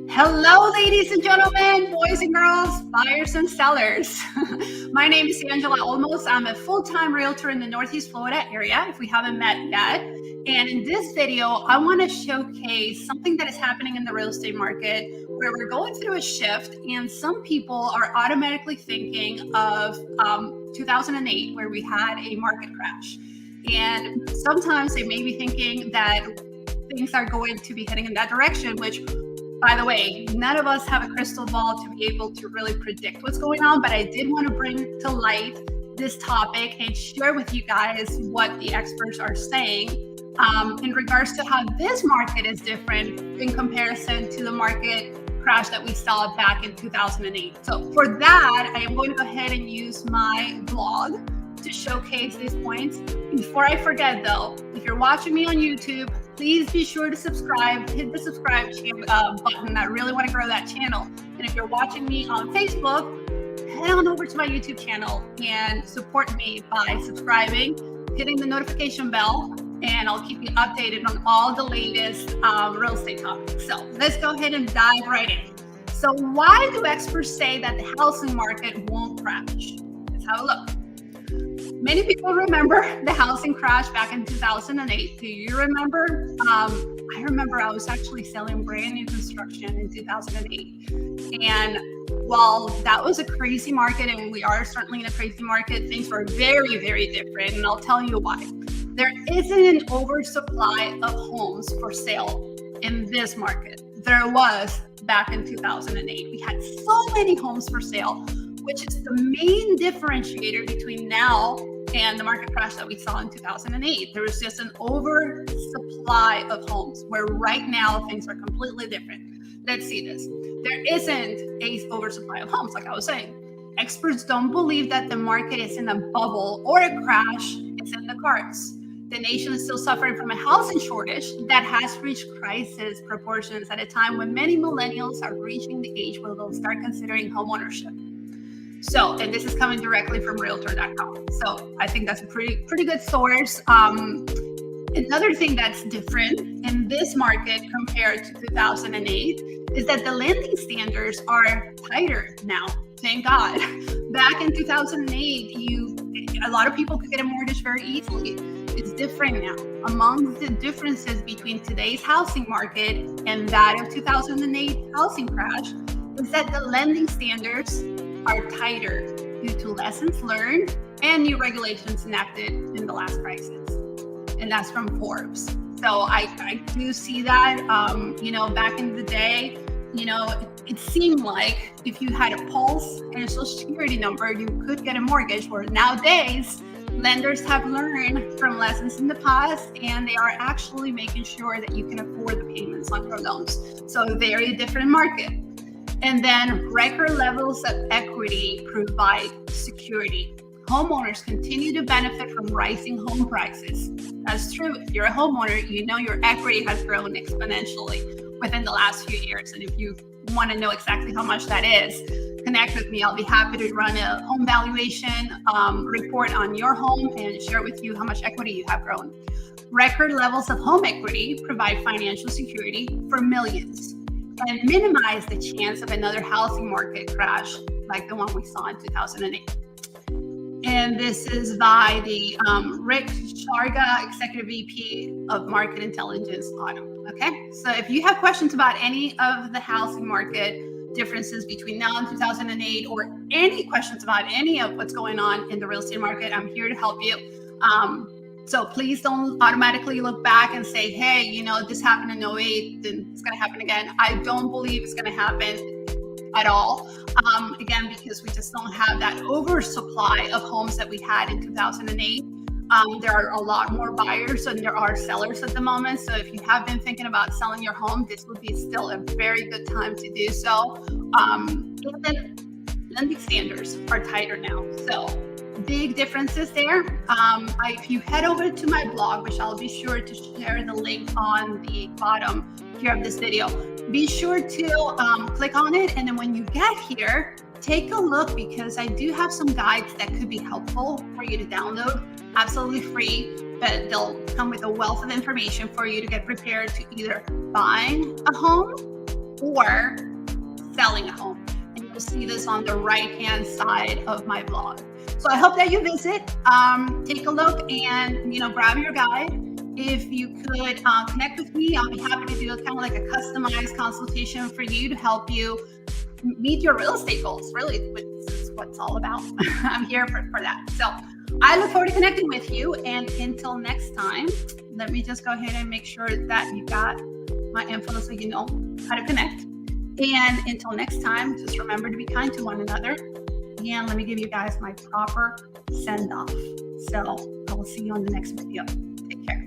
Hello, ladies and gentlemen, boys and girls, buyers and sellers. My name is Angela Olmos. I'm a full-time realtor in the Northeast Florida area, if we haven't met yet. And in this video, I want to showcase something that is happening in the real estate market where we're going through a shift, and some people are automatically thinking of 2008, where we had a market crash. And sometimes they may be thinking that things are going to be heading in that direction, which, by the way, none of us have a crystal ball to be able to really predict what's going on, but I did want to bring to light this topic and share with you guys what the experts are saying in regards to how this market is different in comparison to the market crash that we saw back in 2008. So for that, I am going to go ahead and use my blog to showcase these points. Before I forget though, if you're watching me on YouTube, please be sure to subscribe, hit the subscribe button. I really want to grow that channel. And if you're watching me on Facebook, head on over to my YouTube channel and support me by subscribing, hitting the notification bell, and I'll keep you updated on all the latest real estate topics. So let's go ahead and dive right in. So why do experts say that the housing market won't crash? Let's have a look. Many people remember the housing crash back in 2008. Do you remember? I remember I was actually selling brand new construction in 2008. And while that was a crazy market, and we are certainly in a crazy market, things were very, very different. And I'll tell you why. There isn't an oversupply of homes for sale in this market. There was back in 2008. We had so many homes for sale, which is the main differentiator between now and the market crash that we saw in 2008. There was just an oversupply of homes, where right now things are completely different. Let's see this. There isn't an oversupply of homes, like I was saying. Experts don't believe that the market is in a bubble or a crash. It's in the cards. The nation is still suffering from a housing shortage that has reached crisis proportions at a time when many millennials are reaching the age where they'll start considering homeownership. So, and this is coming directly from Realtor.com. So I think that's a pretty good source. Another thing that's different in this market compared to 2008 is that the lending standards are tighter now. Thank God. Back in 2008, a lot of people could get a mortgage very easily. It's different now. Among the differences between today's housing market and that of 2008 housing crash is that the lending standards are tighter due to lessons learned and new regulations enacted in the last crisis. And that's from Forbes. So I do see that, back in the day, it seemed like if you had a pulse and a social security number, you could get a mortgage, where nowadays lenders have learned from lessons in the past, and they are actually making sure that you can afford the payments on your loans. So a very different market. And then record levels of equity provide security. Homeowners continue to benefit from rising home prices. That's true. If you're a homeowner, you know your equity has grown exponentially within the last few years. And if you want to know exactly how much that is, connect with me. I'll be happy to run a home valuation report on your home and share with you how much equity you have grown. Record levels of home equity provide financial security for millions and minimize the chance of another housing market crash like the one we saw in 2008. And this is by the Rick Sharga, Executive VP of Market Intelligence Autumn. Okay, so if you have questions about any of the housing market differences between now and 2008, or any questions about any of what's going on in the real estate market, I'm here to help you. So please don't automatically look back and say, hey, this happened in 08, then it's going to happen again. I don't believe it's going to happen at all. Again, because we just don't have that oversupply of homes that we had in 2008. There are a lot more buyers than there are sellers at the moment. So if you have been thinking about selling your home, this would be still a very good time to do so. Even lending standards are tighter now. So big differences there. If you head over to my blog, which I'll be sure to share the link on the bottom here of this video, be sure to click on it. And then when you get here, take a look because I do have some guides that could be helpful for you to download, absolutely free, but they'll come with a wealth of information for you to get prepared to either buying a home or selling a home. And you'll see this on the right-hand side of my blog. So I hope that you visit, take a look, and grab your guide. If you could connect with me, I'll be happy to do kind of like a customized consultation for you to help you meet your real estate goals. Really, this is what it's all about. I'm here for that. So I look forward to connecting with you. And until next time, let me just go ahead and make sure that you got my info so you know how to connect. And until next time, just remember to be kind to one another. And let me give you guys my proper send off. So I will see you on the next video. Take care.